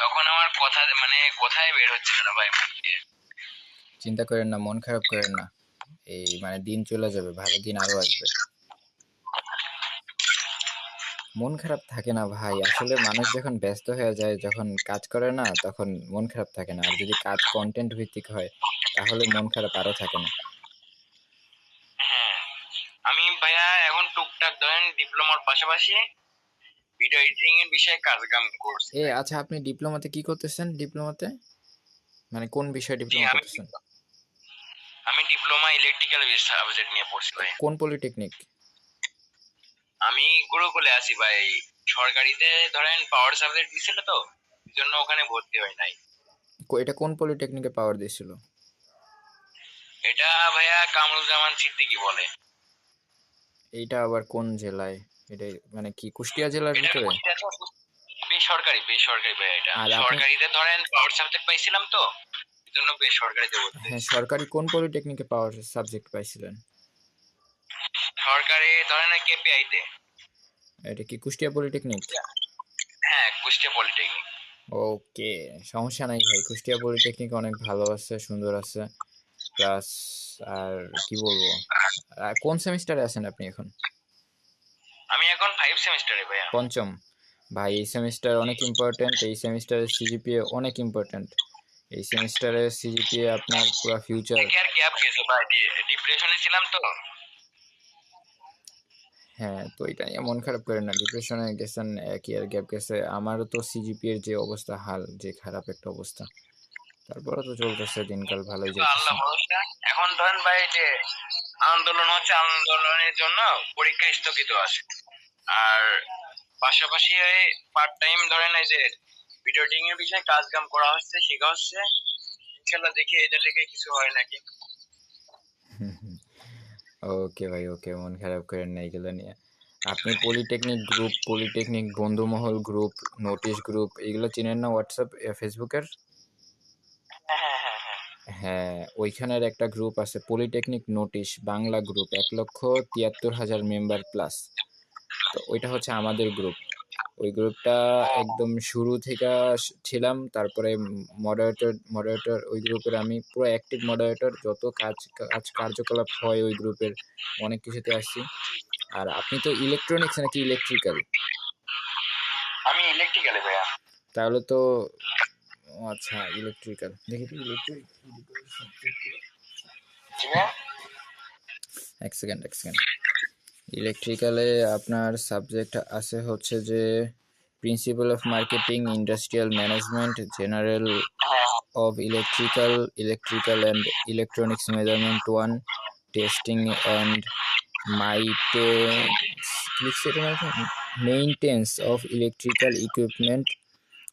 তখন আমার কথা মানে কথাই বের হচ্ছিল না ভাই মুখ দিয়ে। চিন্তা করেন না, মন খারাপ করেন না। এই মানে দিন চলে যাবে, ভালো দিন আরো আসবে। মন খারাপ থাকে না ভাই, আসলে মানুষ যখন ব্যস্ত হয়ে যায়, যখন কাজ করে না, তখন মন খারাপ থাকে না। আর যদি কাজ কন্টেন্ট ভিত্তিক হয়, তাহলে মন খারাপ আরো থাকে না। হ্যাঁ, আমি ভাইয়া এখন টুকটাক ধরেন ডিপ্লোমার পাশাপাশি ভিডিও এডিটিং এর বিষয়ে কাজ কাম করছি ভাই। আচ্ছা, আপনি ডিপ্লোমাতে কি করতেছেন? ডিপ্লোমাতে মানে কোন বিষয়ে জি, ডিপ্লোমা আমি করতেছেন? আমি ডিপ্লোমা ইলেকট্রিক্যাল সাবজেক্ট নিয়ে পড়ছি ভাই। কোন পলিটেকনিক? আমি গুরুকুলে আছি ভাই। সরকারিতে ধরেন পাওয়ার সাবজেক্ট দিছিল তো, এই জন্য ওখানে ভর্তি হয় নাই। এটা কোন পলিটেকনিকে পাওয়ার দিয়েছিল? এটা ভাইয়া কামরুজ্জামান সিদ্দিকী বলে। এইটা আবার কোন জেলায়? এটা মানে কি কুষ্টিয়া জেলার এটা ভিতরে? বেসরকারি বেসরকারি ভাইয়া। এটা আর আপনি? সরকারিতে ধরেন পাওয়ার সাবজেক্ট পাইছিলাম তো, এই জন্য বেসরকারিতে ভর্তি হ্যাঁ, হয়েছি। সরকারি কোন পলিটেকনিকে পাওয়ার সাবজেক্ট পাইছিলেন? সরকারি ধরেন কেপিআই তে। এটা কি কুষ্টিয়া পলিটেকনিক? হ্যাঁ, কুষ্টিয়া পলিটেকনিক। ওকে, সমস্যা নাই ভাই, কুষ্টিয়া পলিটেকনিক অনেক ভালো আছে, সুন্দর আছে। প্লাস আর কি বলবো, কোন সেমিস্টারে আছেন আপনি এখন? আমি এখন 5 সেমিস্টারে ভাইয়া। পঞ্চম। ভাই এই সেমিস্টার অনেক ইম্পর্টেন্ট, এই সেমিস্টারের সিজিপিএ অনেক ইম্পর্টেন্ট। এই সেমিস্টারে সিজিপিএ আপনার পুরো ফিউচার। এক ইয়ার গ্যাপ গেছে ভাই, ডিপ্রেশনে ছিলাম তো। হ্যাঁ, তো এটা নিয়ে মন খারাপ করেন না, ডিপ্রেশনে গেছেন, এক ইয়ার গ্যাপ গেছে। আমারও তো সিজিপিএর যে অবস্থা, হাল যে খারাপ একটা অবস্থা, তারপরে তো চলতেছে, দিনকাল ভালোই যাইতেছে। আল্লাহ ভরসা। এখন ধরেন ভাই যে আন্দোলন হচ্ছে, আন্দোলনের জন্য পরীক্ষা স্থগিত আছে। আর পাশাপাশি পার্ট টাইম ধরেন এই যে ভিডিও এডিটিং এর বিষয়ে কাজ কাম করা হচ্ছে, শেখা হচ্ছে। ইনশাল্লাহ দেখি এটা থেকে কিছু হয় নাকি। ওকে ভাই, ওকে, মন খারাপ করেন না এগুলো নিয়ে। আপনি পলিটেকনিক গ্রুপ, পলিটেকনিক বন্ধুমহল গ্রুপ, নোটিশ গ্রুপ, এগুলো চিনেন না? হোয়াটসঅ্যাপ ফেসবুকের। হ্যাঁ হ্যাঁ হ্যাঁ হ্যাঁ। হ্যাঁ, ওইখানের একটা গ্রুপ আছে polytechnic notice Bangla group, 1,73,000 member plus. তো ওইটা হচ্ছে আমাদের গ্রুপ। ওই গ্রুপটা একদম শুরু থেকে ছিলাম, তারপরে মডারেটর ওই গ্রুপের, আমি পুরো অ্যাক্টিভ মডারেটর। যত কার্যকলাপ হয় ওই গ্রুপের, অনেক কিছুতে আসছি। আর আপনি তো ইলেকট্রনিক্স নাকি ইলেকট্রিক্যাল? আমি ইলেকট্রিক্যালে ভাইয়া। তাহলে তো, আচ্ছা, ইলেকট্রিক্যাল, দেখি তো ইলেকট্রিক। জি ভাইয়া। এক সেকেন্ড, এক সেকেন্ড। ইলেকট্রিক্যালে আপনার সাবজেক্ট আছে হচ্ছে যে principal of marketing, industrial management, general of electrical and electronics measurement 1, testing and maintenance of electrical equipment,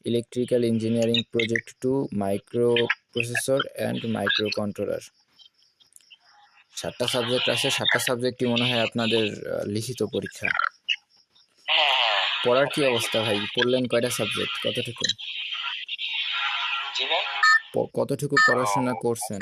electrical engineering project 2, microprocessor and microcontroller। 7টা subject আছে, 7টা সাবজেক্টই মনে হয় আপনাদের লিখিত পরীক্ষা। হ্যাঁ হ্যাঁ। পড়ার কি অবস্থা ভাই? পড়লেন কয়টা সাবজেক্ট, কতটুকু জি ভাই। কতটুকু পড়াশোনা করছেন?